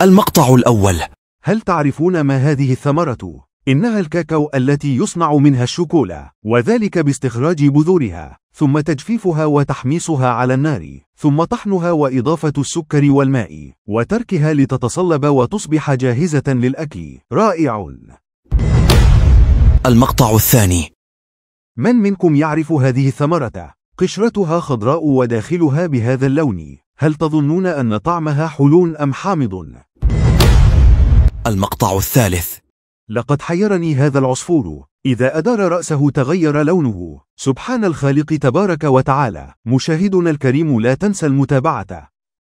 المقطع الأول. هل تعرفون ما هذه الثمرة؟ إنها الكاكاو التي يصنع منها الشوكولا، وذلك باستخراج بذورها، ثم تجفيفها وتحميصها على النار، ثم طحنها وإضافة السكر والماء، وتركها لتتصلب وتصبح جاهزة للأكل. رائع! المقطع الثاني. من منكم يعرف هذه الثمرة؟ قشرتها خضراء وداخلها بهذا اللون. هل تظنون أن طعمها حلو أم حامض؟ المقطع الثالث. لقد حيرني هذا العصفور، إذا أدار رأسه تغير لونه. سبحان الخالق تبارك وتعالى. مشاهدنا الكريم، لا تنسى المتابعة.